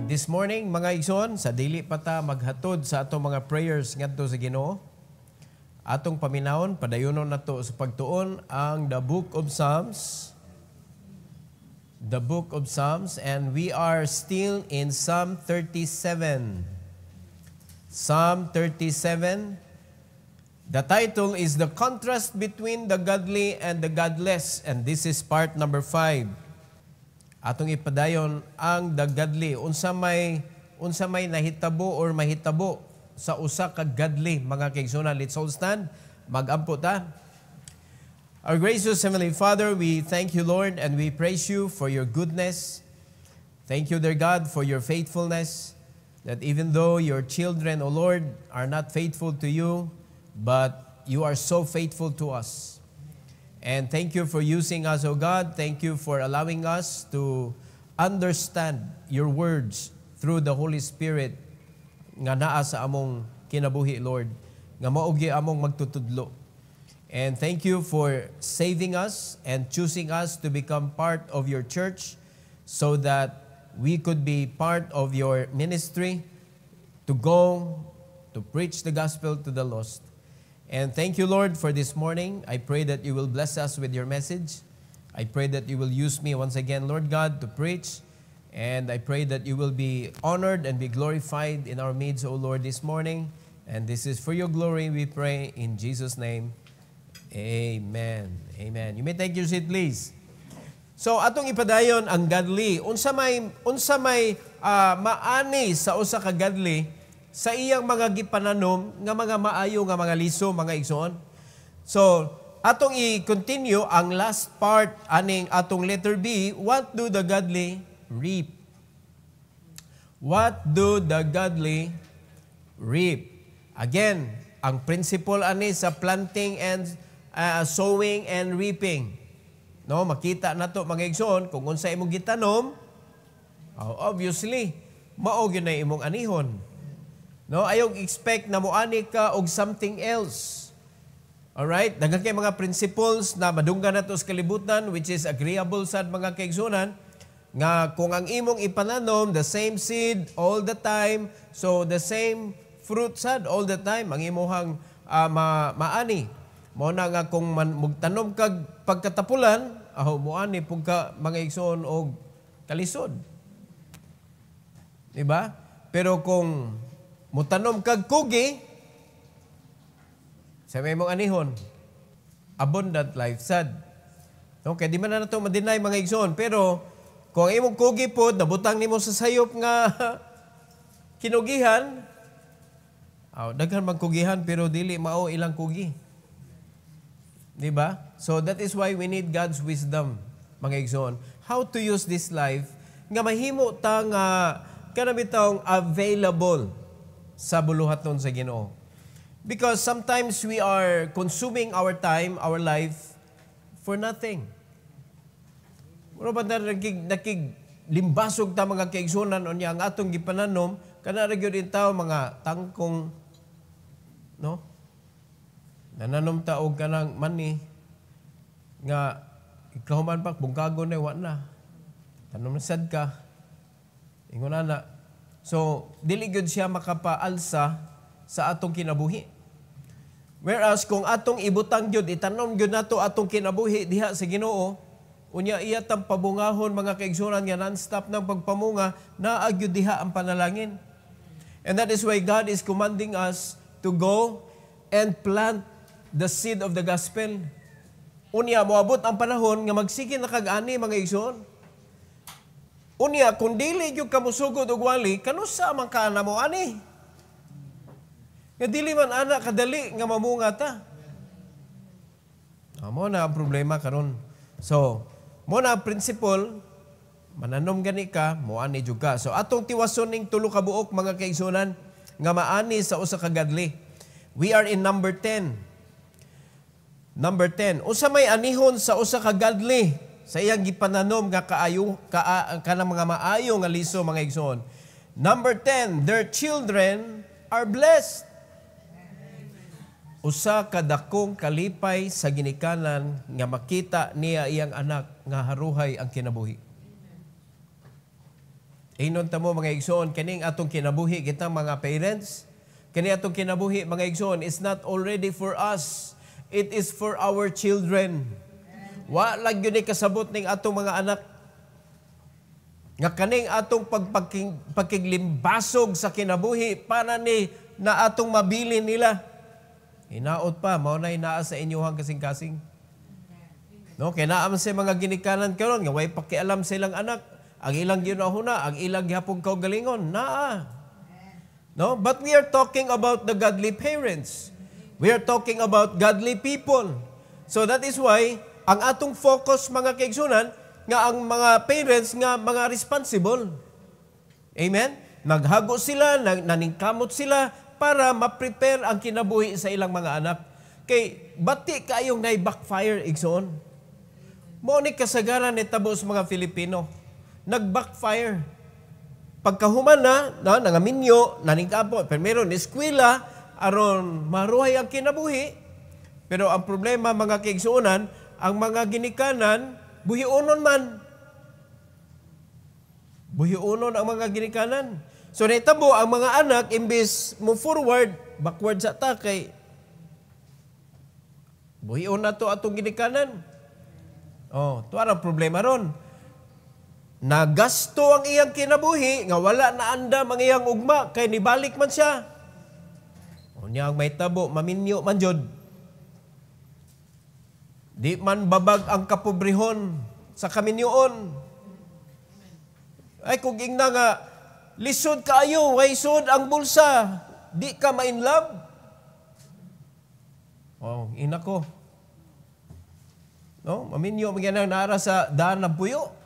this morning, mga igsoon, sa dili pa ta maghatod sa atong mga prayers ngadto sa Ginoo, atong paminawon, padayonon nato sa pagtuon ang the Book of Psalms. The Book of Psalms, and we are still in Psalm 37. Psalm 37. The title is The Contrast Between the Godly and the Godless, and this is part number 5. Atong ipadayon ang the godly, unsa may nahitabo or mahitabo sa usa ka godly, mga kaigsoon. Let's all stand, magampo ta. Our gracious Heavenly Father, we thank you, Lord, and we praise you for your goodness. Thank you, dear God, for your faithfulness, that even though your children, O Lord, are not faithful to you, but you are so faithful to us. And thank you for using us, O God. Thank you for allowing us to understand your words through the Holy Spirit nga naa sa among kinabuhi, Lord, nga maugi among magtutudlo. And thank you for saving us and choosing us to become part of your church so that we could be part of your ministry to go to preach the gospel to the lost. And thank you, Lord, for this morning. I pray that you will bless us with your message. I pray that you will use me once again, Lord God, to preach. And I pray that you will be honored and be glorified in our midst, O Lord, this morning. And this is for your glory, we pray in Jesus' name. Amen. Amen. You may take your seat, please. So, atong ipadayon ang godly. Unsa may maani sa usa ka godly, sa iyang mga gipananom nga mga maayo nga mga liso, mga igsoon. So, atong i-continue ang last part aning atong letter B. What do the godly reap? What do the godly reap? Again, ang principle ani sa planting and sowing and reaping. No, makita nato mga igsoon kung unsa imong gitanom, obviously mao gyud na imong anihon. No, ayog expect na moani ka og something else. All right? Daghan kay mga principles na madunggan nato sa kalibutan which is agreeable sad mga kaigsunan nga kung ang imong ipananom the same seed all the time, so the same fruit sad all the time ang imong maani. Mao na nga kung magtanom kag pagkatapulan, moani pug ka mga igsoon og kalisod. Diba? Pero kung mutanom kag kugi, sa may mong anihon, abundant life sad. Okay, di man na ito ma-deny mga igsoon, pero kung imong kugi po, nabutang nimo sa sayop nga kinugihan, daghan magkugihan pero dili mao ilang kugi. Di ba? So that is why we need God's wisdom, mga igsoon. How to use this life nga mahimo ta nga kanabitong available sa buluhaton sa Ginoo. Because sometimes we are consuming our time, our life, for nothing. Muro ba na limbasog ta mga kaigsunan o niya ang atong gipananom, kanara gyud in tao mga tangkong, no? Nananom ta og kanang mani, nga ikahuman pa, bungkago na, wa na. Tanom na sad ka. Ingon na. So, dili gyud siya makapaalsa sa atong kinabuhi. Whereas kung atong ibutang gyud, itanom gyud nato atong kinabuhi diha sa Ginoo, unya iya tang pabungahon mga kaigsunan nga non-stop ng pagpamunga, naa gyud diha ang panalangin. And that is why God is commanding us to go and plant the seed of the gospel. Unya moabot ang panahon nga magsige na kag-ani mga igsoon. Unya, kung dili yung kamusugod o wali, kanusa man ka na mo, ani? Nga dili man anak kadali nga mamunga ta. Mo na ang problema karon. So, mo na ang principle, mananom gani ka, mo ani jud ka. So, atong tiwason ning tulo ka buok mga kaigsunan, nga maani sa usa ka godly. We are in number 10. Number 10. Usa may anihon sa usa ka godly, sa iyang gipananom nga kanang mga maayo nga liso mga igsoon. Number 10, their children are blessed. Usa ka dakong kalipay sa ginikanan nga makita niya iyang anak nga haruhay ang kinabuhi. Ingnon ta mo mga igsoon, kaning atong kinabuhi kita mga parents, kani atong kinabuhi mga igsoon is not already for us. It is for our children. Wa lang yun kasabot ning atong mga anak. Nga kaning atong pagkiglimbasog sa kinabuhi para ni na atong mabili nila. Hinaot pa, mao na inaa sa inyuhang kasing-kasing. No, kay naa man sa mga ginikanan karon nga way pakialam sa ilang anak. Ang ilang ginahuna, ang ilang gihapon kaugalingon, naa. No, but we are talking about the godly parents. We are talking about godly people. So that is why ang atong focus mga kaigsunan nga ang mga parents nga mga responsible. Amen? Naghago sila, naningkamot sila para ma-prepare ang kinabuhi sa ilang mga anak. Kay bati kayong na-backfire, igsoon. Mo ni kasagaran ni tabos mga Filipino. Nag-backfire. Pagkahuman na nangaminyo, naningkamot, pero meron eskwela, aron maruhay ang kinabuhi. Pero ang problema mga kaigsuonan, ang mga ginikanan, buhiunon man. Buhiunon ang mga ginikanan. So naitabo ang mga anak, imbis mo forward, backward sa takay. Buhion na to atong ginikanan. Oh, ito ang problema ron. Nagasto ang iyang kinabuhi, nga wala na andam ang iyang ugma, kay nibalik man siya. O niya ang may tabo, maminyo man jud. Di man babag ang kapobrehon sa kaminyoon. Ay kung ingna nga, lisod kaayo, way sud ang bulsa, di ka ma-inlove. Oh, ina ko. No, maminyo mga nara sa daan ng puyo.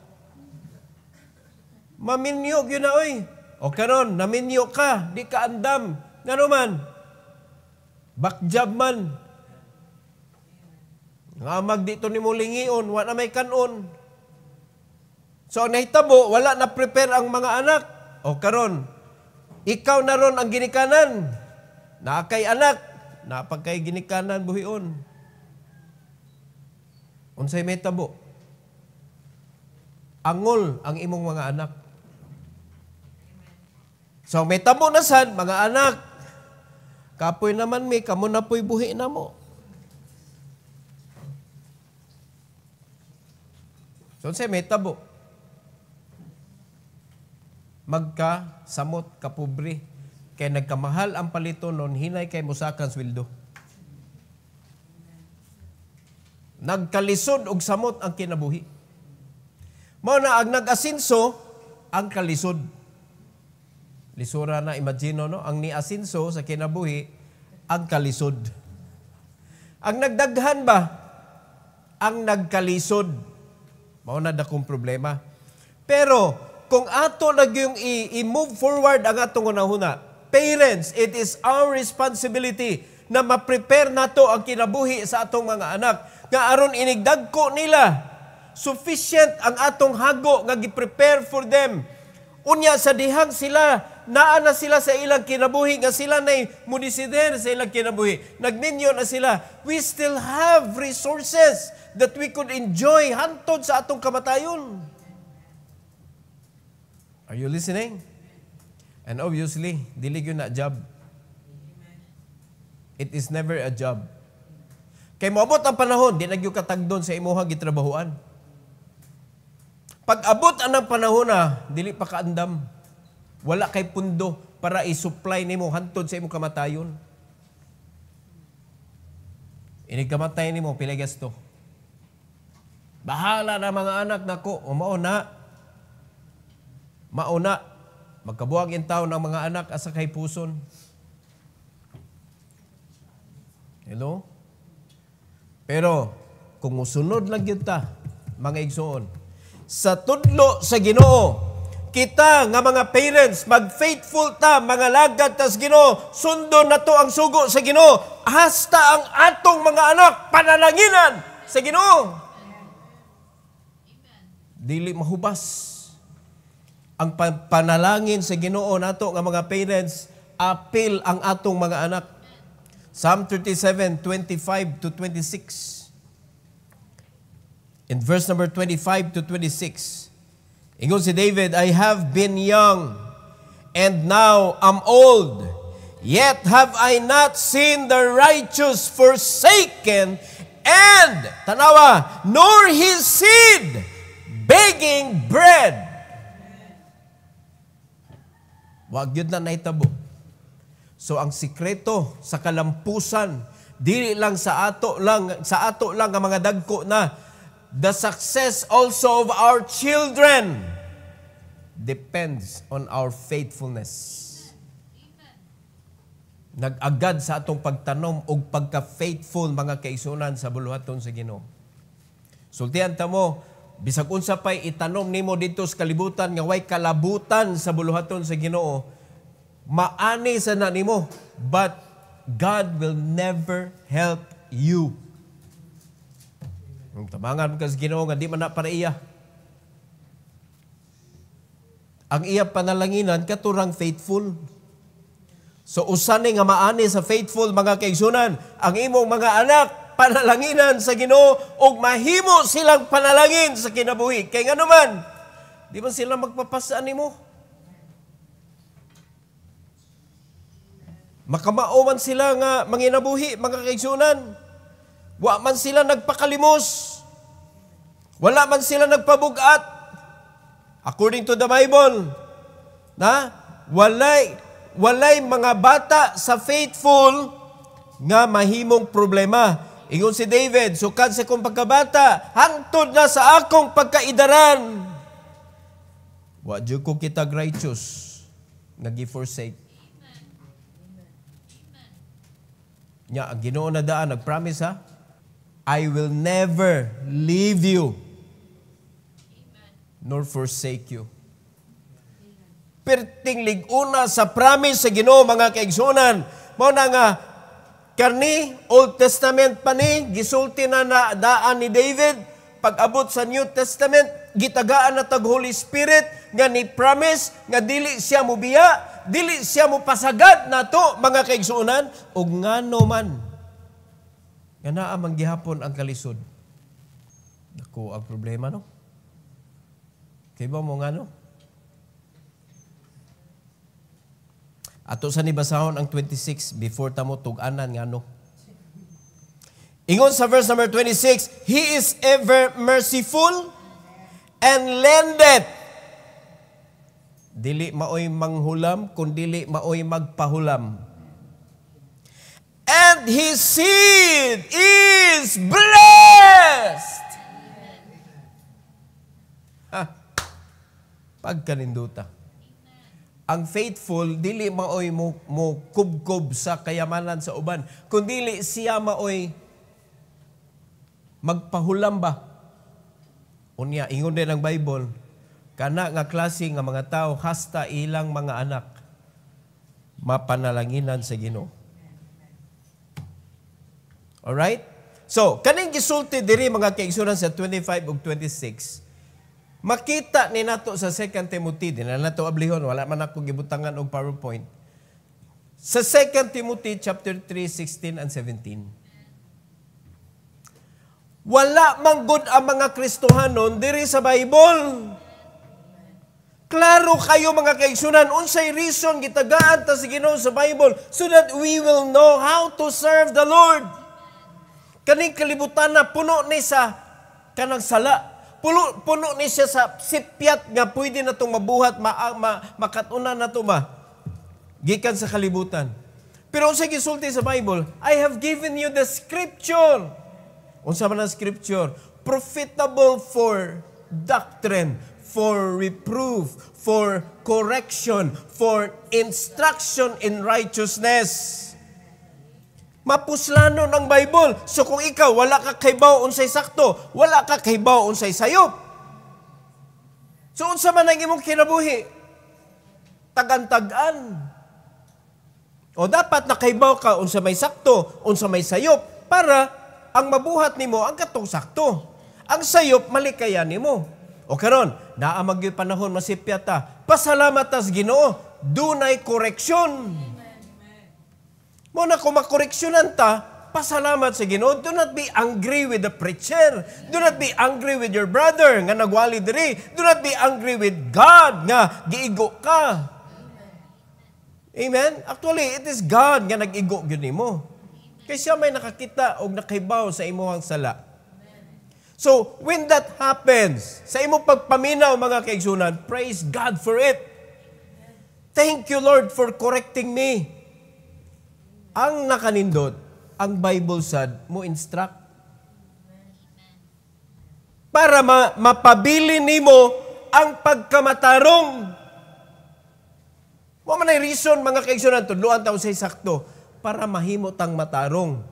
Maminyo yun na, oy. O karon, naminyo ka, di ka andam. Nga man, backjob man. Nga magdito ni mo lingion, wala may kanon. So, nahitabo, wala na prepare ang mga anak. O karon, ikaw na ron ang ginikanan. Nakay anak, napagkay ginikanan buhion. Unsay may tabo? Angol ang imong mga anak. So, may tabo na sad, mga anak. Kapoy naman may, kamo na po'y buhi na mo. So, unsay may tabo? Magkasamot, kapobre. Kaya nagkamahal ang palito noon, hinay kay musakan sweldo. Nagkalisod og samot ang kinabuhi. Mao na ang nag-asinso ang kalisod. Lisura na imagine no, ang ni-asinso sa kinabuhi ang kalisod. Ang nagdaghan ba ang nagkalisod? Mao na dakong problema. Pero kung ato nagyong i-move forward ang atong unahuna, parents, it is our responsibility na ma-prepare nato ang kinabuhi sa atong mga anak. Nga aron inigdagko nila, sufficient ang atong hago nga gi-prepare for them. Unya sa dihang sila, naa na sila sa ilang kinabuhi, nga sila na'y munisider sa ilang kinabuhi. Nagminyo na sila. We still have resources that we could enjoy hantod sa atong kamatayon. Are you listening? And obviously, dili yun na job. It is never a job. Kay moabot ang panahon, di nagyo katagdon sa imuhang gitrabahuan. Pag abot ang panahon na, dili pa kaandam. Wala kay pundo para i-supply nimo hantod sa imong kamatayon. Inig kamatay nimo, pila gasto. Bahala na mga anak nako, o mauna. Mauna. Magkabuhag in taon ng mga anak asa kay puson. Hello? Pero, kung musunod lang yun ta, mga igsoon, sa tudlo sa Ginoo, kita nga mga parents, mag-faithful ta, mga lagad tas Ginoo, sundo na to ang sugo sa Ginoo, hasta ang atong mga anak, panananginan sa Ginoo. Dili mahubas. Ang panalangin sa Ginoo nato nga mga parents, apil ang atong mga anak. Psalm 37:25 to 26. In verse number 25 to 26, Ingon si David, I have been young, and now am old. Yet have I not seen the righteous forsaken, and, tanawa, nor his seed begging bread. Wag yun na naitabo. So ang sikreto sa kalampusan, dili lang sa ato lang ang mga dagko na, the success also of our children depends on our faithfulness. Nag-agad sa atong pagtanom o pagka-faithful mga kaisunan sa buluhaton sa Ginoo. Sultihan ta mo, bisag unsa pay itanom nimo dito sa kalibutan nga way kalabutan sa buluhaton sa Ginoo, maani sa na nimo, but God will never help you. Ang tabangan ka sa Ginoo nga di man na para iya. Ang iya panalanginan katurang faithful. So usani nga maani sa faithful mga kaigsunan, ang imong mga anak panalanginan sa Ginoo ug mahimo silang panalangin sa kinabuhi. Kay ngano man, di man sila magpapasa nimo. Makamao man sila nga manginabuhi mga kaigsunan. Wa man sila nagpakalimos. Wala man sila nagpabugat. According to the Bible, na walay mga bata sa faithful nga mahimong problema. Ingon si David, sukad sa kong pagkabata, hangtod na sa akong pagkaidaran. Wa jud ko kitag righteous nga gi-forsake. Nya ang Ginoo na daan nagpromise ha, I will never leave you nor forsake you. Perting liguna sa promise sa Ginoo mga kaigsunan, mao na nga karni Old Testament pa ni gisulti na daan ni David, pag-abot sa New Testament gitagaan na tag Holy Spirit nga ni promise nga dili siya mubiya, dili siya mo pasagad nato mga kaigsunan, ug ngano man nga naa man gihapon ang kalisod. Dako ang problema no. Kay ba mo ngano? Ato sa nibasahon ang 26 before tamo tug-anan ngano. Ingon sa verse number 26, He is ever merciful and lendeth. Dili maoy manghulam, kundili maoy magpahulam. And His seed is blessed. Pagkaninduta. Ang faithful, dili maoy mo kubkob sa kayamanan sa uban, kundili siya maoy magpahulam ba. Unya, ingon din ang Bible, kana nga klase nga mga tao, hasta ilang mga anak, mapanalanginan sa Ginoo. Alright? So, kaning gisulti diri mga kaigsunan sa 25 ug 26, makita ni nato sa 2 Timothy, din na nato ablihon, wala man ako gibutangan og PowerPoint. Sa 2 Timothy chapter 3, 16 and 17. Wala man gud ang mga Kristohanon diri sa Bible. Klaro kayo mga kaigsunan, unsay reason gitagaan ta sa Ginoo sa Bible so that we will know how to serve the Lord. Kaning kalibutan na puno ni sa kanang sala. Puno ni siya sa sipyat nga pwede na itong mabuhat, makatunan na ito ba? Gikan sa kalibutan. Pero unsa gisulti sa Bible, I have given you the scripture. Unsa man ang scripture? Profitable for doctrine, for reproof, for correction, for instruction in righteousness. Mapuslano ng Bible. So kung ikaw, wala ka kaybaw unsay sakto, wala ka kaybaw unsay sayop. So unsa man ang imong kinabuhi? Tagan-tagan. O dapat nakaybaw ka unsa may sakto, unsa may sayop, para ang mabuhat nimo ang katong sakto. Ang sayop, malikayan nimo. O karon, naamag yung panahon masipya ta, pasalamat tas Ginoo, dunay koreksyon. Muna kung makoreksyonan ta, pasalamat sa Ginoo. Do not be angry with the preacher. Do not be angry with your brother nga nagwali diri. Do not be angry with God nga giigo ka. Amen? Actually, it is God nga nag-igo gyud nimo. Kay siya may nakakita og nakahibaw sa imong sala. So, when that happens, sa imong pagpaminaw mga kaigsunan, praise God for it. Thank you, Lord, for correcting me. Ang nakanindot, ang Bible sad mo instruct. Para mapabili nimo ang pagkamatarong. Mo man ay reason mga kaigsunan, tudloan taon sa sakto, para mahimo tang matarong.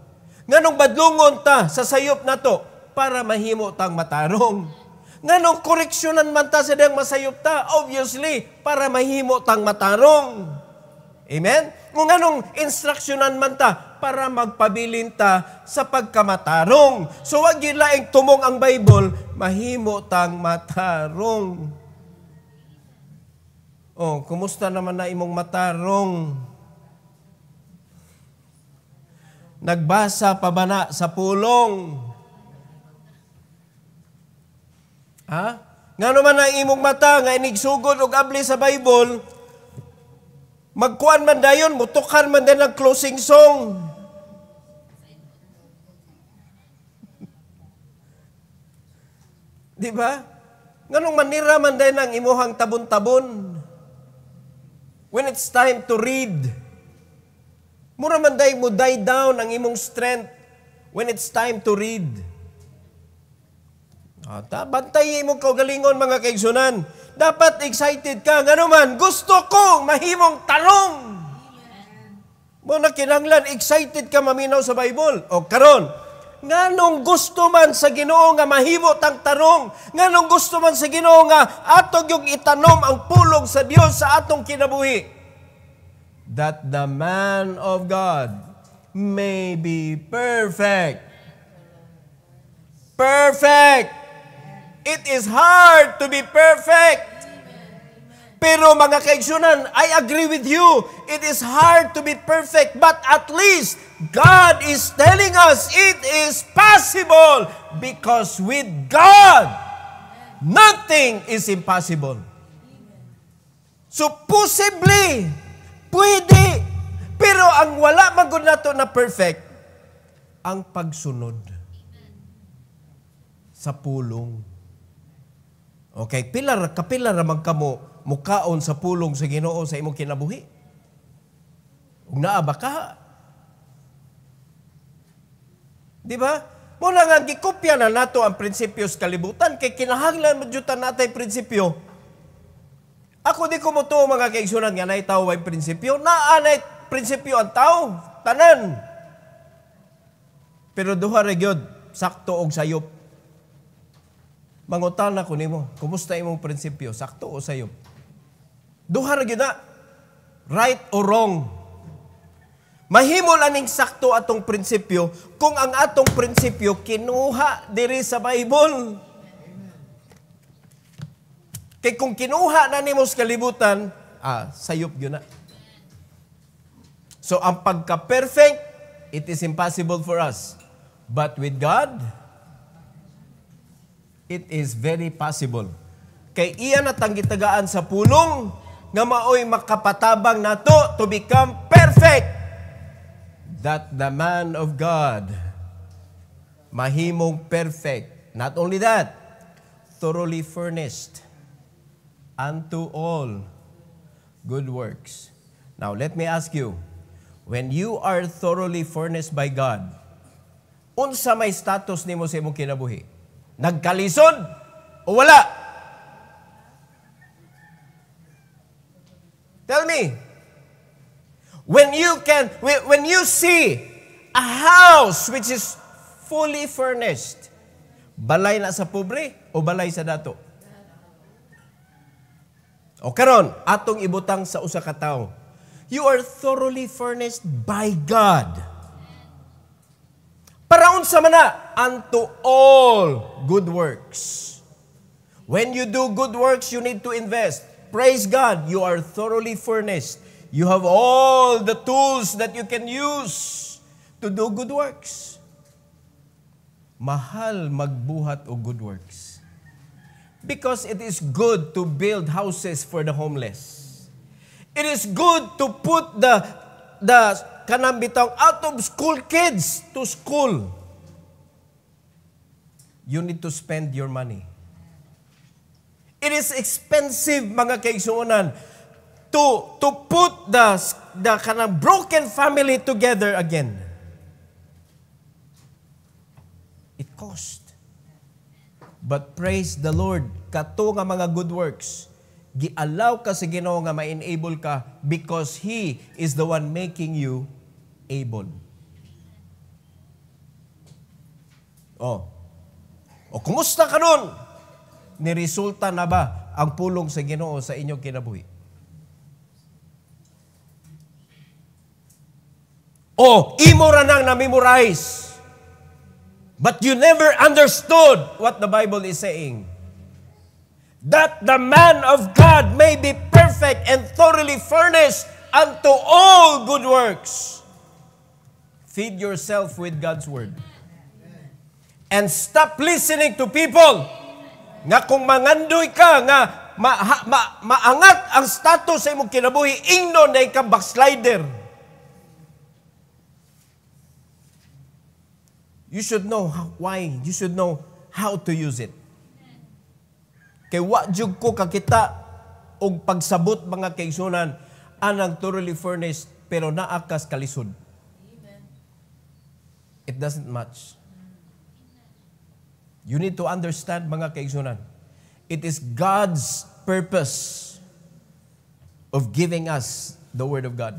Nganong badlungon ta sa sayop nato, para mahimo tang matarong. Nganong koreksyonan man ta sa diyang masayop ta, obviously, para mahimo tang matarong. Amen? Kung anong instruksyonan man ta, para magpabilin ta sa pagkamatarong. So, wag yun laing tumong ang Bible, mahimo tang matarong. Oh, kumusta naman na imong matarong? Nagbasa pa ba na sa pulong? Ha? Nga naman ang imong mata, nga inigsugod og abli sa Bible, magkuan man dayon, mutukan man din ang closing song. Di ba? Nganong manira man din ang imuhang tabon-tabon. When it's time to read, mura man day mo die down ang imong strength when it's time to read. Bantay mo kaugalingon mga kaigsunan. Dapat excited ka. Nga naman, gusto ko mahimong talong. Muna kinanglan, excited ka maminaw sa Bible. O karon, nganong gusto man sa Ginoo nga mahimo tang tarong. Nganong gusto man sa Ginoo nga atog yung itanom ang pulong sa Dios sa atong kinabuhi. That the man of God may be perfect. Perfect. It is hard to be perfect. Pero mga kaigsunan, I agree with you. It is hard to be perfect, but at least God is telling us it is possible because with God, nothing is impossible. So possibly, pwede, pero ang wala magud nato na perfect, ang pagsunod sa pulong. Okay, kapilar ramang kamo mukaon sa pulong sa Ginoo sa imong kinabuhi. Ug naa ba ka? Di ba? Muna nga gikopya na nato ang prinsipyo sa kalibutan kay kinahanglan madyutan natay prinsipyo. Ako di ko mo to mga kaigsunan nga nay tawo ay prinsipyo. Naa nay prinsipyo ang tao, tanan. Pero duha ra gyud sakto og sayop. Mangutan na ko nimo, kumusta imong prinsipyo? Sakto o sayop? Duha ra gyud na. Right or wrong? Mahimo laning sakto atong prinsipyo kung ang atong prinsipyo kinuha diri sa Bible. Kay kung kinuha na nimo sa kalibutan, sayop gyud na. So ang pagka-perfect, it is impossible for us. But with God, it is very possible. Kay iya na tanggitagaan sa pulong nga maoy makapatabang nato to become perfect. That the man of God mahimong perfect. Not only that, thoroughly furnished unto all good works. Now, let me ask you, when you are thoroughly furnished by God, unsa may status nimo sa imong kinabuhi? Nagkalisod o wala? Tell me. When you see a house which is fully furnished, balay na sa pobre o balay sa dato? O karon, atong ibutang sa usa ka tawo. You are thoroughly furnished by God. Para unsa man na, unto all good works. When you do good works, you need to invest. Praise God, you are thoroughly furnished. You have all the tools that you can use to do good works. Mahal magbuhat og good works. Because it is good to build houses for the homeless. It is good to put the kanang bitaw out of school kids to school. You need to spend your money. It is expensive, mga kaigsuonan, to put the kanang broken family together again. It cost. But praise the Lord, kato nga mga good works, gialaw ka sa Ginoo nga ma-enable ka because He is the one making you able. O kumusta ka nun? Niresulta na ba ang pulong sa Ginoo sa inyong kinabuhi? O imo ra nang na-memorize, but you never understood what the Bible is saying. That the man of God may be perfect and thoroughly furnished unto all good works. Feed yourself with God's Word. And stop listening to people nga kung mangandoy ka nga maangat ang status sa imong kinabuhi, ingnon na ikaw backslider. You should know why. You should know how to use it. Kay wa jud ko kakita og pagsabot mga kaigsunan anang thoroughly furnished pero naakas kalisod. It doesn't match. You need to understand mga kaigsunan. It is God's purpose of giving us the Word of God.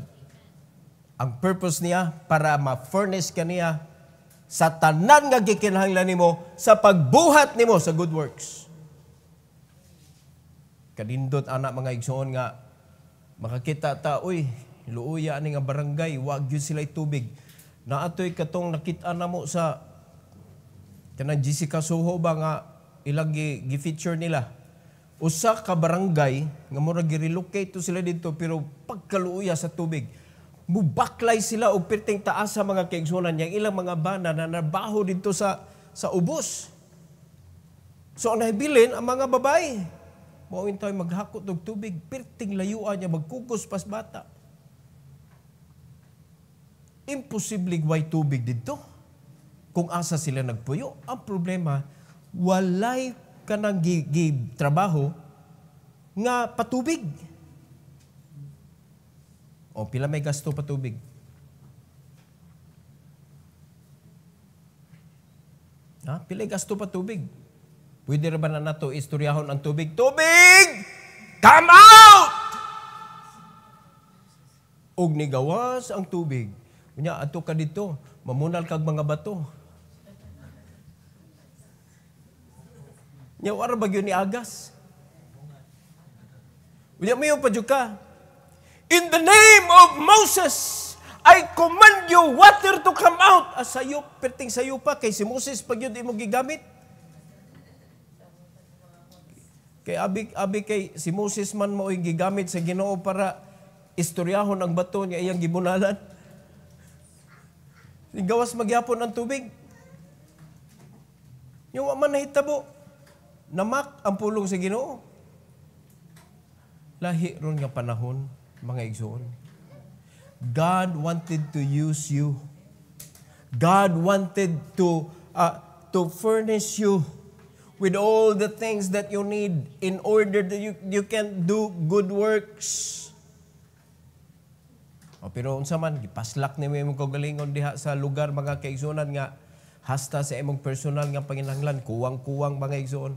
Ang purpose niya para ma-furnish ka niya sa tanan nga gikinahanglan nimo sa pagbuhat nimo sa good works. Kadindot anak mga igsoon nga makakita ta, uy, luuya ani nga barangay, wag gyud sila tubig. Naatoy katong nakita namo sa kanang Jessica Soho ba nga ilang gi-feature nila. Usa ka barangay nga mura gi-relocate to sila dito pero pagkaluuya sa tubig, mubaklay sila og perting taas sa mga kaigsunan niya ilang mga bana na nabaho dito sa ubos. So ang nahibilin ang mga babae, mao intay maghakot og tubig, perting layuan niya magkukos pas bata. Imposible way tubig dito. Kung asa sila nagpuyo, ang problema, walay ka nang trabaho nga patubig. O, pila may gasto patubig? Ha? Pila may gasto patubig? Pwede rin ba na nato istoryahon ang tubig? Tubig! Come out! Og nigawas ang tubig. Kunya, ato ka dito, mamunal kag mga bato. Nya wala ba yun ni Agas? Unya mayo pa ka. In the name of Moses, I command you water to come out. Asayo, perting sayo pa kay si Moses pag yun di mo gigamit. Kay abi kay si Moses man mo gigamit sa Ginoo para istoryahon ang bato niya iyang gibunalan. Gawas magyapon ang tubig. Yung man nahitabo. Namak ang pulong sa Ginoo. Lahi ron nga panahon, mga igsoon. God wanted to use you. God wanted to furnish you with all the things that you need in order that you can do good works. Pero unsa man gipaslak ni mo kagalingon diha sa lugar mga kaigsuonan nga hasta sa imong personal nga panginahanglan kuwang-kuwang mga igsoon.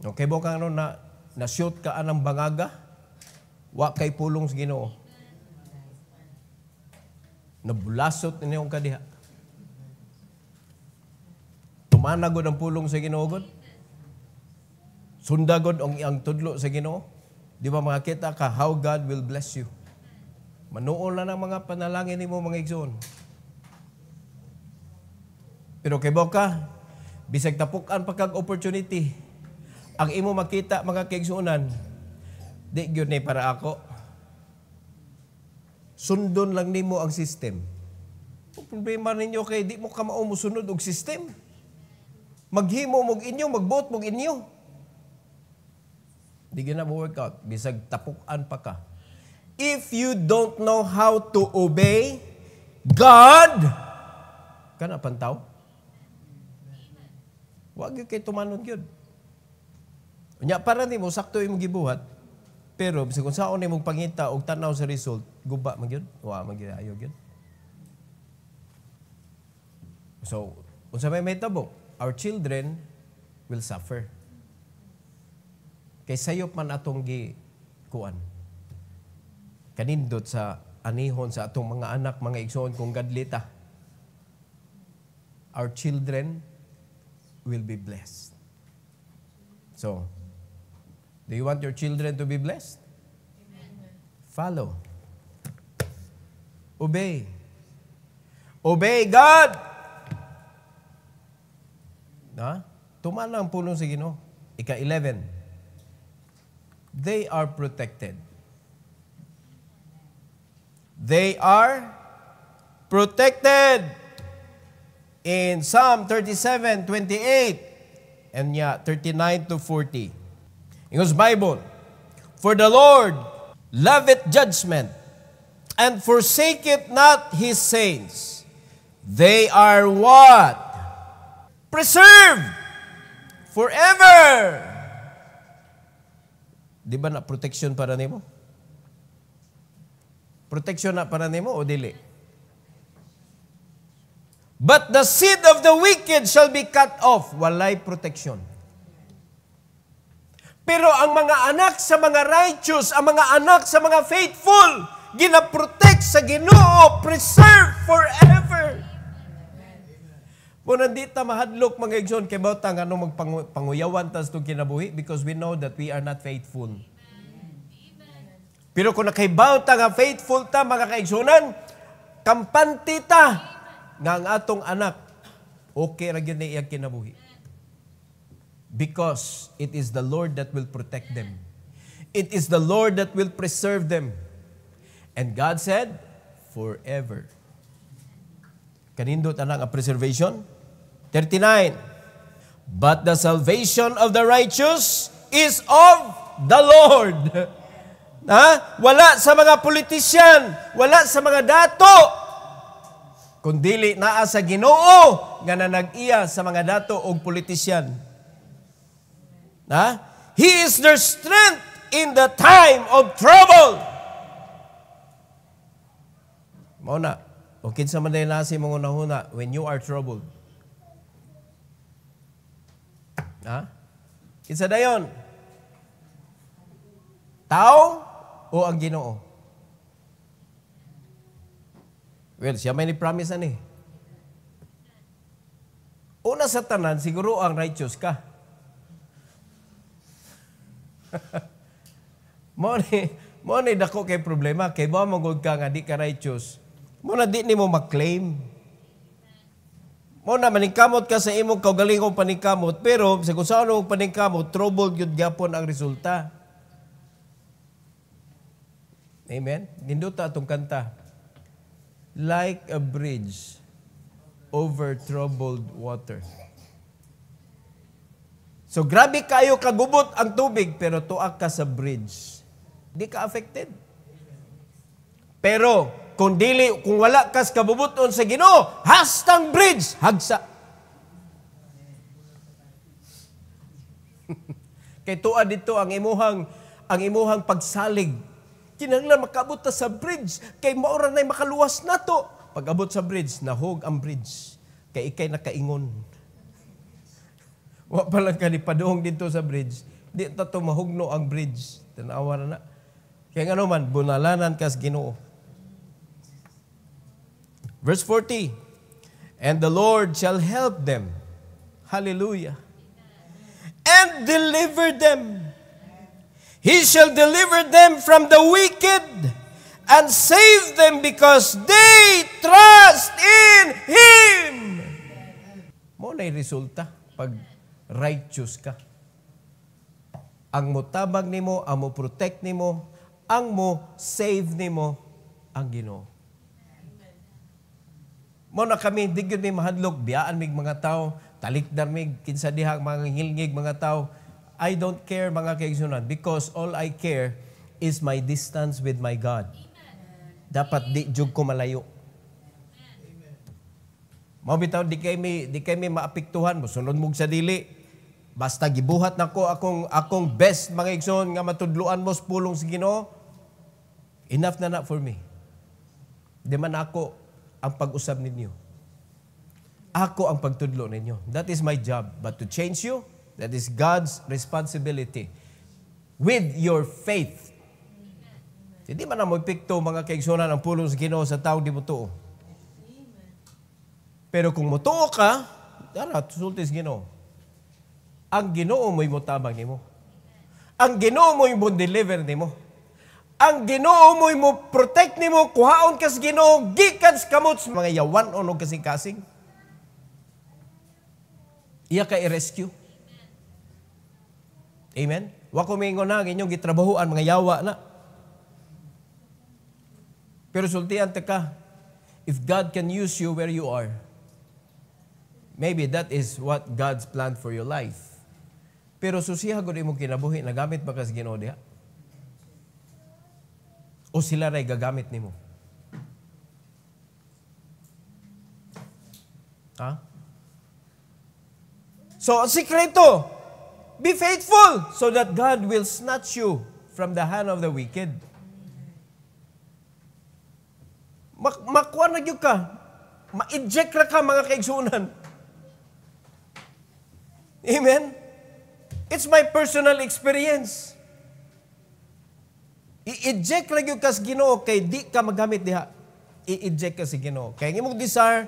Okay bo kang na shoot ka anang bangaga, wa kay pulong sa Ginoo. Nabulasot ninyong kadiha. Tumanagod ang pulong sa Ginoo god. Sundagod ang tudlo sa Ginoo. Di ba makakita ka how God will bless you. Manuol na ng mga panalangin nimo mga igsoon. Pero kay boka, bisag tapukan pa kag opportunity, ang imo makita mga kaigsuonan, di gyud ni para ako. Sundon lang nimo ang system. Ang problema ninyo kay di mo ka mao musunod og system. Maghimo mog inyo, magboot mog inyo. Di gina mo workout, bisag tapukan pa ka. If you don't know how to obey God, kana pantaw? Wag gyud kay tumanod gyud. Unya para nimo sakto imong gibuhat, pero bisag kung saon imong pangita og tanaw sa result, guba man gyud, wa man gyud ayo gyud. So, unsa may mahitabo? Our children will suffer. Kay sayop man atong kuan. Kanindot sa anihon sa atong mga anak, mga igsoon kung gadlita. Our children will be blessed. So, do you want your children to be blessed? Amen. Follow. Obey. Obey God. Tumana ang pulong sa Ginoo. Ika-11. They are protected. They are protected. In Psalm 37:28 and 39 to 40. In God's Bible, for the Lord loveth judgment and forsaketh not his saints. They are what? Preserved forever. Di ba na protection para nimo? Protection na para nimo o dili? But the seed of the wicked shall be cut off. Walay protection. Pero ang mga anak sa mga righteous, ang mga anak sa mga faithful, ginaprotect sa Ginoo, preserve forever. Kung nandita mahadlok mga igsoon, kay bautang ano magpanguyawan tas itong kinabuhi because we know that we are not faithful. Pero kung nakaibaw ta nga faithful ta, mga kaigsunan, kampante ta nga ang atong anak, okay ra gyud na iyang kinabuhi. Because it is the Lord that will protect them. It is the Lord that will preserve them. And God said, forever. Kanindot anang preservation? 39. But the salvation of the righteous is of the Lord. Wala sa mga politisyan, wala sa mga dato, kundili naa sa Ginoo nga nanag-iya sa mga dato og politisyan. He is their strength in the time of trouble. Mao na, o kinsa man day nasi mong unahuna when you are troubled. Kinsa dayon? Tao o ang Ginoo? Well, siya may ni-promise ani. Una sa tanan, siguro ang righteous ka. Mo ni dako kay problema. Kay ba magod ka nga di ka righteous. Mo na di ni mo mag-claim. Mo na maningkamot ka sa imong kaugalingong paningkamot. Pero sa kung saan mong paningkamot, troubled yun gyapon ang resulta. Amen? Ginduta atong kanta. Like a bridge over troubled water. So grabe kayo kagubot ang tubig pero tuak ka sa bridge. Di ka affected. Pero kung wala kas kabubuton sa Ginoo, hastang bridge hagsa. Kay tuwa dito ang imuhang pagsalig. Kinahanglan makabot ta sa bridge kay maura nay makaluwas nato. Pag abot sa bridge, nahog ang bridge. Kay ikay nakaingon. Wa pa lang ka ni padung dito sa bridge. Di ta to mahugno ang bridge. Tanawa na. Kaya nga naman, bunalanan kas Ginoo. Verse 40. And the Lord shall help them. Hallelujah. And deliver them. He shall deliver them from the wicked and save them because they trust in Him. Mo na'y resulta pag righteous ka. Ang mo tabang nimo, ang mo protect nimo, ang mo save nimo, ang Ginoo. Mo na kami, di gyud may mahadlok, biyaan mig mga tao, talikdar mig, kinsa dihang mga ngilngig mga tao. I don't care mga kaigsunan because all I care is my distance with my God. Dapat di jud ko malayo. Mao bitaw di kay mi maapektuhan mo sunod mong sa dili. Basta gibuhat nako akong best mga igsoon nga matudluan mo sa pulong sa Ginoo. Enough na for me. Di man ako ang pag-usab ninyo. Ako ang pagtudlo ninyo. That is my job. But to change you, that is God's responsibility. With your faith. Hindi man na mo ipikto mga kaigsunan ang pulong sa Ginoo sa tao di mo tuo. Pero kung mo tuo ka, dara, sulti sa Ginoo. Ang Ginoo mo'y mutabang nimo. Ang Ginoo mo'y mo deliver nimo. Ang Ginoo mo'y mo protect nimo, kuhaon ka sa Ginoo, gikan sa kamot sa mga yawan o nung kasing-kasing. Iya ka i-rescue. Amen? Wa ko mingon na, inyong gitrabahuan, mga yawa na. Pero sultian te ka, if God can use you where you are, maybe that is what God's plan for your life. Pero susiha gud imong kinabuhi, nagamit ba ka sa Ginoo diha? O sila ray gagamit nimo? Ha? So, ang sikreto, be faithful so that God will snatch you from the hand of the wicked. Makuha na yun ka. Ma-eject na ka mga kaigsunan. Amen? It's my personal experience. I-eject lang yung kas Ginoo kay di ka magamit diha. I-eject ka si Ginoo. Kaya ang imong desire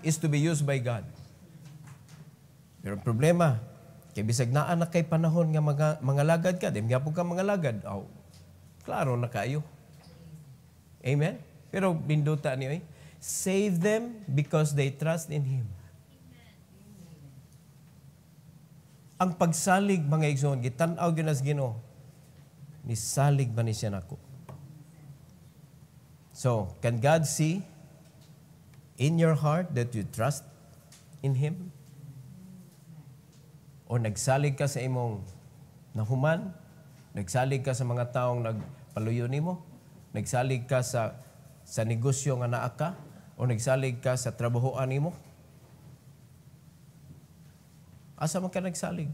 is to be used by God. Pero ang problema, kay bisag naa na kay panahon nga mga lagad ka, di mga po ka mga lagad. Oh, klaro na kayo. Amen? Pero binduta niyo save them because they trust in Him. Ang pagsalig mga igsoon, gitanaw ginas Ginoo. Nisalig ba ni siya nako? So, can God see in your heart that you trust in Him? O nagsalig ka sa imong nahuman? Nagsalig ka sa mga taong nagpaluyo nimo? Nagsalig ka sa negosyo nga naa ka? O nagsalig ka sa trabahoan nimo? Asa man ka nagsalig?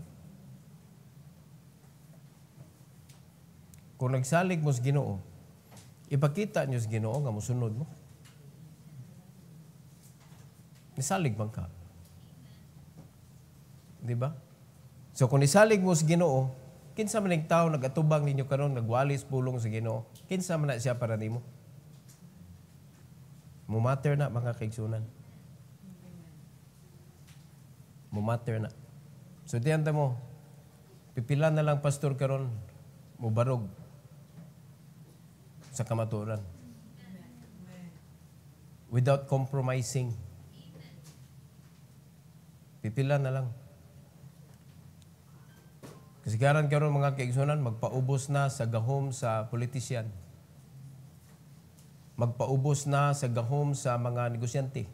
Kung nagsalig mo sa Ginoo, ipakita niyo sa Ginoo nga mosunod mo. Nisalig man ka. Di ba? So kung nisalig mo sa Ginoo, kinsa man ning tawo nagatubang ninyo karon nagwalis pulong sa Ginoo, kinsa man na siya para nimo? Mumatter na mga kaigsunan. Mumatter na. So tiyanda mo, pipila na lang pastor karon, mubarog sa kamaturan. Without compromising. Pipila na lang. Kasi karon mga kaigsunan, magpaubos na sa gahom sa politisyan. Magpaubos na sa gahom sa mga negosyante.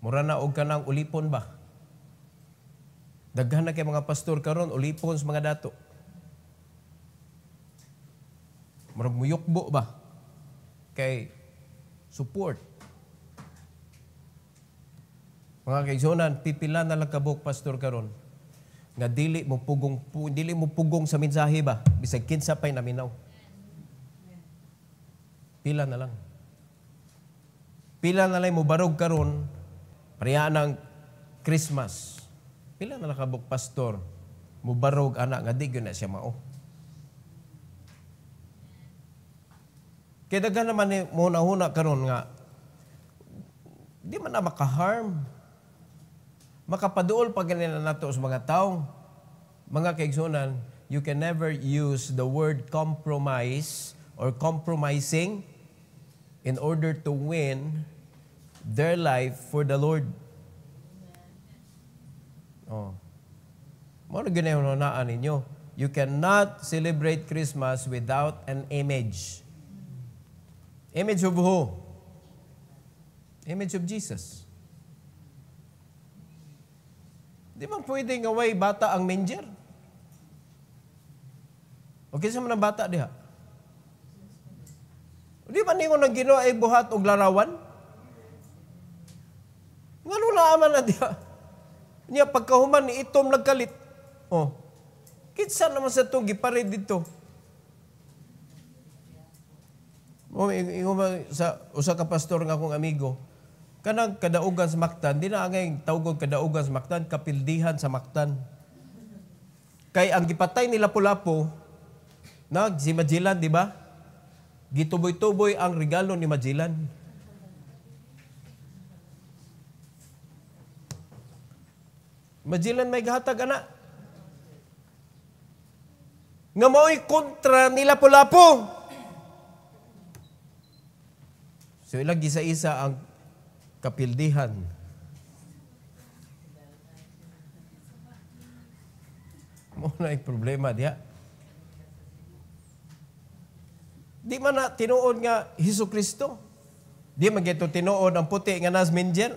Mura na og kanang ulipon ba? Daghan na kay mga pastor karon ulipon sa mga dato. Murag muyukbo ba? Kay support. Mga kaigsunan, pipila na lang kabuk pastor karon nga dili mo pugong sa mensahe ba bisag kinsa pay naminaw. Pila na lang. Pila na lang mo barog karon pareha ng Christmas. Pila na lang kabuk pastor mo barog anak nga di gyud na siya mao. Kaya daghan naman mo nahuna karon nga di man na makaharm. Makapaduol pa ganila nato sa mga tao. Mga kaigsunan, you can never use the word compromise or compromising in order to win their life for the Lord. Oh. Mo na ginahunaan ninyo. You cannot celebrate Christmas without an image. Image of who? Image of Jesus. Di ba pwedeng away bata ang manger? Okay sa mga bata diha? Di ba ningon ang Ginoo ay buhat og larawan? Ngano naaman na diha? Niya pagkahuman ni itom nagkalit. Oh. Kitsa naman sa itong giparid dito. Sa usa ka pastor nga akong amigo, kanang kadaugan sa Mactan, di na angay tawgon kadaugan sa Mactan, kapildihan sa Mactan. Kay ang gipatay ni Lapu-Lapu, si Magellan, di ba? Gituboy-tuboy ang regalo ni Magellan. Magellan may gahatag ana. Nga mao'y kontra ni Lapu-Lapu. So ilang isa-isa ang kapildihan. Muna yung problema diya. Di man na tinuod nga Hesus Kristo. Di man gito tinuod ang puti nga nas manger.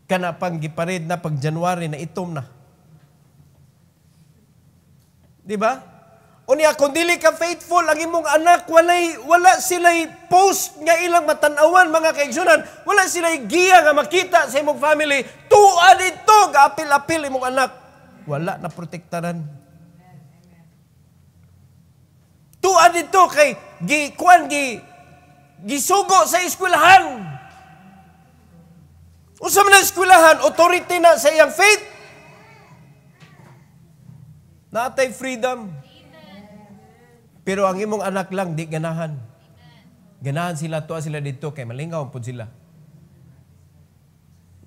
Kana pang giparid na pag January na itom na. Di ba? Unya kung dili ka faithful ang imong anak, wala sila'y post nga ilang matanawan mga kaigsunan, wala sila'y giya nga makita sa imong family, tuan ito, gaapil-apil imong anak. Wala na protektaran. Tuan ito kay gisugo sa eskwelahan. Unsa man ang eskwelahan, authority na sa iyang faith. Natay freedom. Pero ang imong anak lang, di ganahan. Ganahan sila, tuwa sila dito, kay malingaw po sila.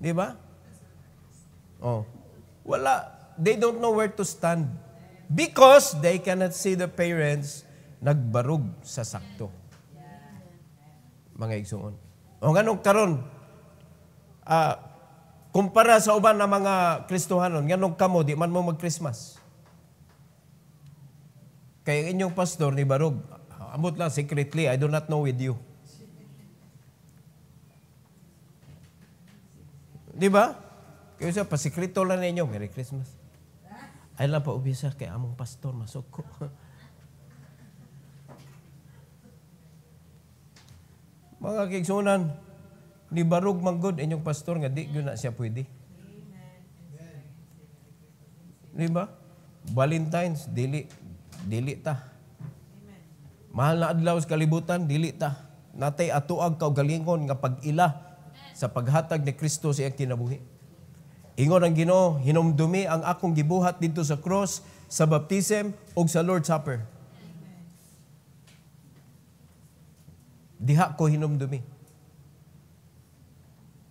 Di ba? Oh. Wala. They don't know where to stand. Because they cannot see the parents nagbarug sa sakto. Mga igsuon. O ganong karon, kumpara sa uban na mga Kristohanon, ganong kamo, di man mo mag-Christmas. Kaya inyong pastor ni Barog, amot lang secretly, I do not know with you. Di ba? Kaya siya, pasikreto lang ninyo, Merry Christmas. Ay lang pa ubisa kay among pastor, masok ko. Mga kigsunan, ni Barog manggod inyong pastor nga di yun na siya pwede. Di ba? Valentine's, dili ta. Mahal na adlaw sa kalibutan, dili ta. Natay atuag kaugalingon nga pag-ila sa paghatag ni Kristo sa iyang kinabuhi. Ingon ang Ginoo, hinumdumi ang akong gibuhat dito sa cross, sa baptism ug sa Lord's Supper. Diha ko hinumdumi.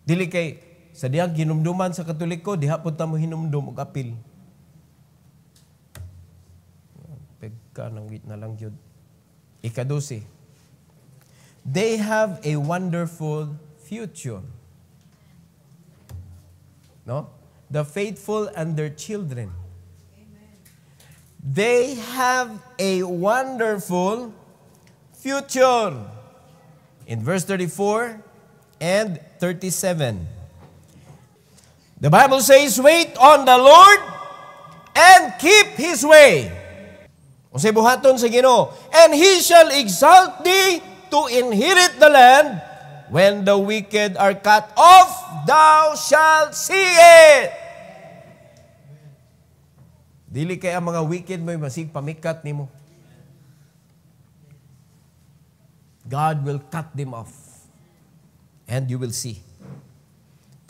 Dili kay sa diyang hinumduman sa Katoliko, diha pud ta mo hinumdum og apil. Pagka nang wit na lang yun. Ika-12. They have a wonderful future. No? The faithful and their children. Amen. They have a wonderful future. In verse 34 and 37. The Bible says, wait on the Lord and keep His way. O say buhaton sa Ginoo, and He shall exalt thee to inherit the land. When the wicked are cut off, thou shalt see it. Dili kay ang mga wicked mo'y masig pamikat nimo. God will cut them off. And you will see.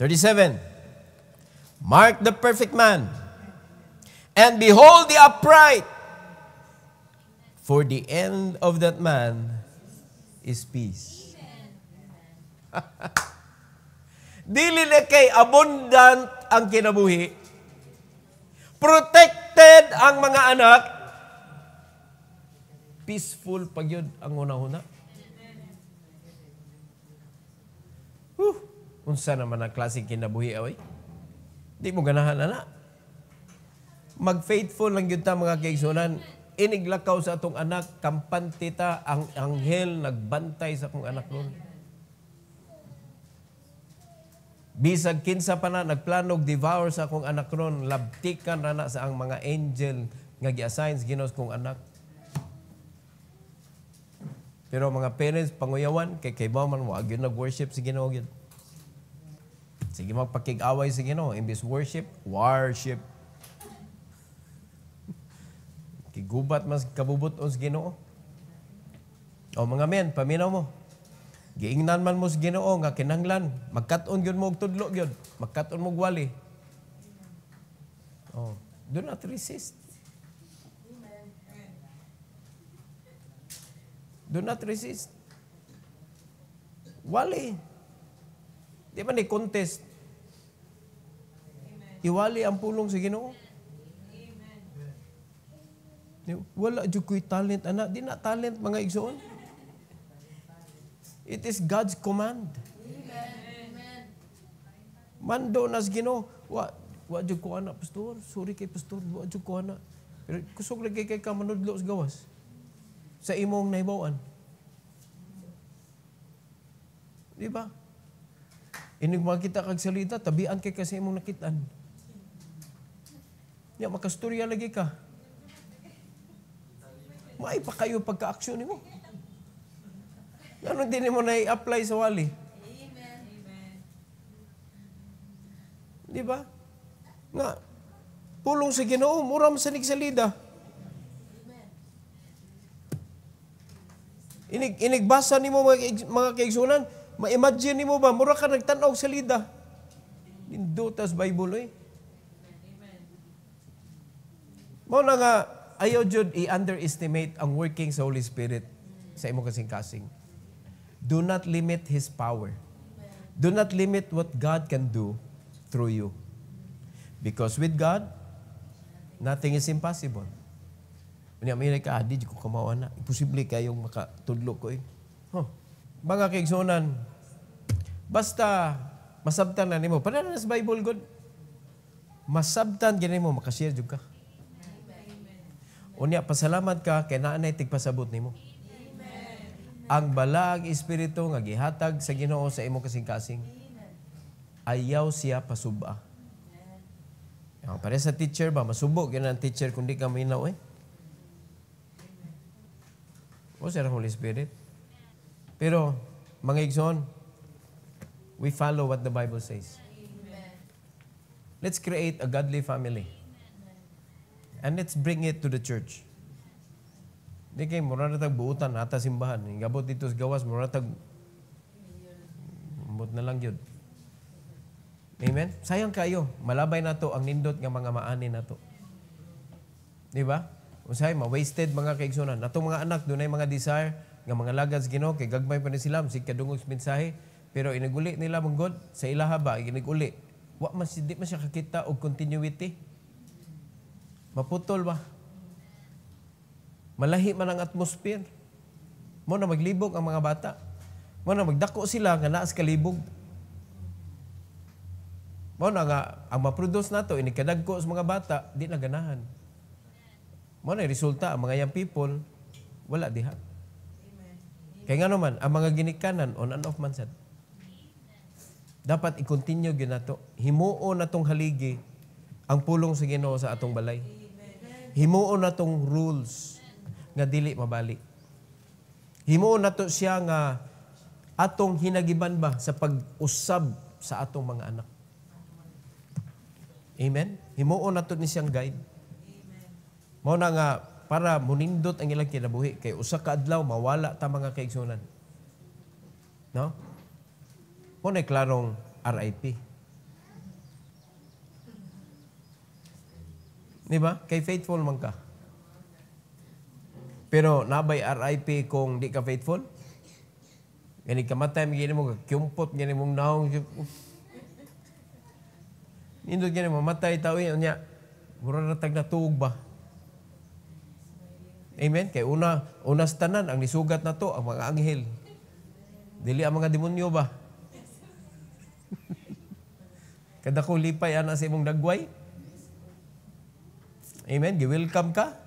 37. Mark the perfect man, and behold the upright. For the end of that man is peace. Dili na kay abundant ang kinabuhi. Protected ang mga anak. Peaceful pag yun ang una-una. Unsa naman ang klaseng kinabuhi away? Di mo ganahan na. Mag-faithful lang yun ta mga kaigsunan. iniglakaw sa atong anak, kampante ta, ang anghel nagbantay sa akong anak ron. Bisag kinsa pa na nagplanog devour sa akong anak ron, labtikan na sa ang mga angel nga gi-assign sa Ginoo sa akong anak. Pero mga parents, panguyawan, kay man, wag yun nag-worship sa Ginoo yun. Sige magpakig-away sa Ginoo, imbis worship. Kigubat mas kabubuton sa Ginoo. O mga men, paminaw mo. Giingnan man mo sa Ginoo nga kinahanglan, magkat-on gyud mo og tudlo gyud, magkat-on mo og wali. Oh, do not resist. Do not resist. Wali. Di ba ni contest? Iwali ang pulong sa Ginoo. Wala jud ko'y talent, anak. Di na talent, mga igsoon. It is God's command. Mando nas Ginoo. Wa jud ko anak, pastor. Sorry kay pastor, wa jud ko anak. Pero kusog lagi kay ka manudlo sa gawas. Sa imong nahibawan. Di ba? Inig makita kag salita, tabian kay kasi imong nakitaan. Ya, makastorya lagi ka. May pa kayo pagka-aksyon nimo. Ano din mo na i-apply sa wali? Amen. Di ba? Nga, pulong sa Ginoo, mura masanig sa lida. Inigbasa nimo mga kaigsunan, ma-imagine nimo ba, mura ka nagtanaw sa lida. Indutas Bible, eh. Mao na nga, ayaw jud i-underestimate ang working sa Holy Spirit sa imong kasing-kasing. Do not limit His power. Do not limit what God can do through you. Because with God, nothing is impossible. Unya may ka adi ko kamawa na. Imposible kayong makatudlo ko eh. Mga kaigsunan, basta masabtan na nimo. Para na sa Bible God. Masabtan gani mo makashare jud ka. Unya pasalamat ka kay naanay tigpasabot nimo. Ang balag espiritu nga gihatag sa Ginoo sa imong kasing-kasing. Ayaw siya pasuba. Pare sa teacher ba masubo gyud ang teacher kundi ka minaw eh. O sa Holy Spirit. Pero, mga igsoon, we follow what the Bible says. Let's create a godly family. And let's bring it to the church. Di kayo, mura na tag-buutan, ata simbahan. Gabot dito sa gawas, mura na tag-buot na lang yun. Amen? Sayang kayo. Malabay na to ang nindot nga mga maani na to. Di ba? Usay, ma-wasted mga kaigsunan. Atong mga anak, doon ay mga desire nga mga lagad sa Ginoo kay gagmay pa ni sila, sig kadungog sa mensahe, pero iniguli nila mong God, sa ilaha ba, iniguli. Di man siya kakita og continuity. Maputol ba? Malahi man ang atmosphere. Mo na maglibog ang mga bata. Mo na magdako sila nga naa sa kalibog. Mo na nga, ang ma-produce nato, inikadagko sa mga bata, di na ganahan. Mo na resulta, ang mga young people, wala diha. Kaya nga naman, ang mga ginikanan, on and off man sad. Dapat i-continue yun na to. Himuon na tong haligi ang pulong sa Ginoo sa atong balay. Himuon na tong rules nga dili mabali. Himuon na to siya nga atong hinagiban ba sa pag-usab sa atong mga anak. Amen? Himuon na to ni siyang guide. Mao na nga para munindot ang ilang kinabuhi kay usa ka adlaw mawala ta mga kaigsunan. No? Mo na klarong RIP. Di ba? Kay faithful man ka. Pero nabay RIP kung di ka faithful? Gani kamatay gani mo kyumpot gani mong naong nindot gani mamatay tao niya. Mura na tag natuog ba? Amen? Kay unas tanan, ang nisugat na to, ang mga anghel. Dili ang mga demonyo ba? Kada ko lipay ana sa imong dagway. Amen? Gi-welcome ka.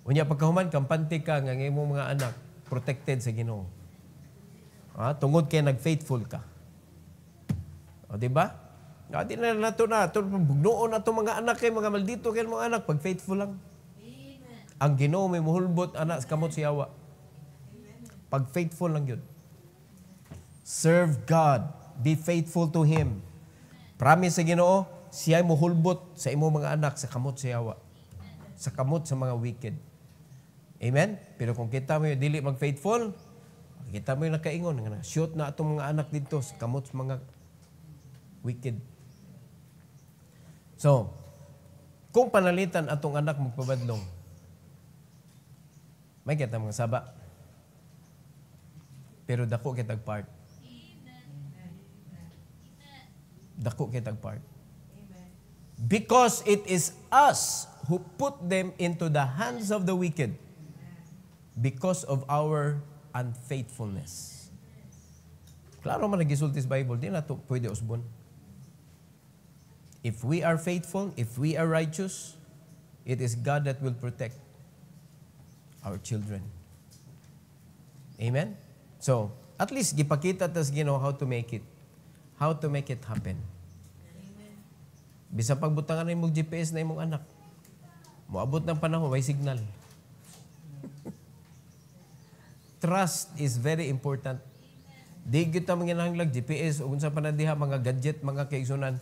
Unya pagkahuman, kampante ka nga ng imong mga anak, protected sa Ginoo. Tungod kay nag-faithful ka. O, diba? Di na nato na. Bugnoon na itong mga anak kay mga maldito kay mga anak. Pag faithful lang. Amen. Ang Ginoo may muhulbot anak sa kamot siyawa. Pag faithful lang yun. Serve God. Be faithful to Him. Promise sa Ginoo, siya ay muhulbot sa imo mga anak sa kamot siyawa. Sa kamot sa mga wicked. Amen? Pero kung kita mo yung dili mag-faithful, kita mo yung nakaingon. Shoot na itong mga anak dito sa kamot sa mga wicked. So, kung panalitan atong anak magpabadlong, may kita mga saba. Pero dako kitag part. Dako kitag part. Because it is us who put them into the hands of the wicked because of our unfaithfulness. Klaro man nagisulti sa Bible, di na ito pwede usbon. If we are faithful, if we are righteous, it is God that will protect our children. Amen? So, at least gipakita tas Ginoo how to make it. How to make it happen. Amen. Bisa pagbutangan na imong GPS na imong anak. Moabot ng panahon, may signal. Trust is very important. Di kita manginahanglag GPS o kung sa panadiha, mga gadget, mga kaigsunan,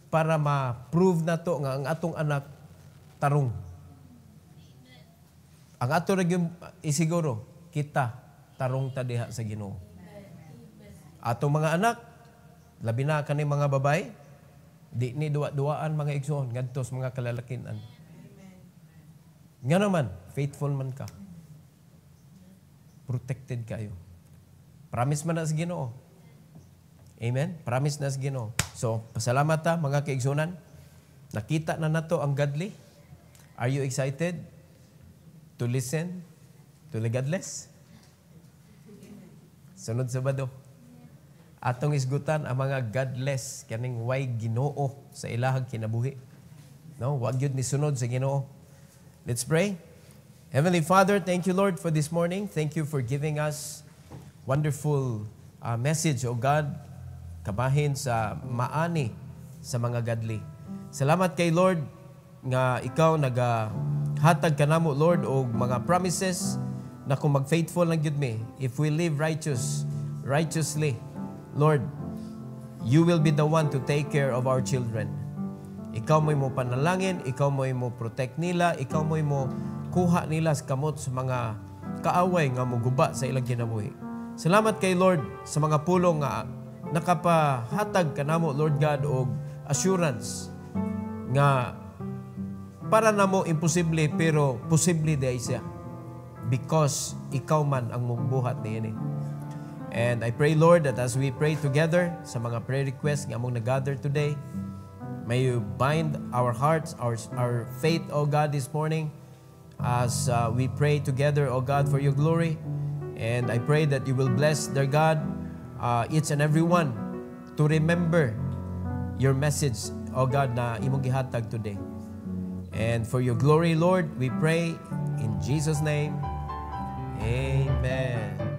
para ma-prove na to nga ang atong anak tarong. Ang ato rin isiguro, kita tarong tadiha sa Ginoo. Atong mga anak, labi na kani mga babay, di ni duwa-duwaan mga igsoon, ngadtos mga kalalakinan. Nga naman, faithful man ka. Protected kayo. Promise man na sa Ginoo. Amen? Promise na sa Ginoo. So, pasalamat ta mga kaigsunan. Nakita na nato ang godly. Are you excited to listen to the godless? Sunod Sabado. Atong isgutan ang mga godless kaning way Ginoo sa ilahang kinabuhi. No, wag gyud ni sunod sa Ginoo. Let's pray. Heavenly Father, thank you Lord for this morning. Thank you for giving us wonderful message, O God, kabahin sa maani sa mga godly. Salamat kay Lord nga ikaw nagahatag kanamo Lord og mga promises na kung mag-faithful lang gyud mi, if we live righteously, Lord, you will be the one to take care of our children. Ikaw mo'y mo panalangin, ikaw mo'y mo protect nila, ikaw mo'y mo kuha nila sa kamot sa mga kaaway nga muguba sa ilang kinabuhi. Salamat kay Lord sa mga pulong nga nakapahatag kanamo Lord God og assurance nga para namo imposible pero posible day siya because ikaw man ang mugbuhat niini. And I pray Lord that as we pray together sa mga prayer requests nga among nag-gather today, may you bind our hearts, our faith, O God, this morning as we pray together, O God, for your glory. And I pray that you will bless, dear God, each and every one to remember your message, O God, na imong gihatag today. And for your glory, Lord, we pray in Jesus' name. Amen.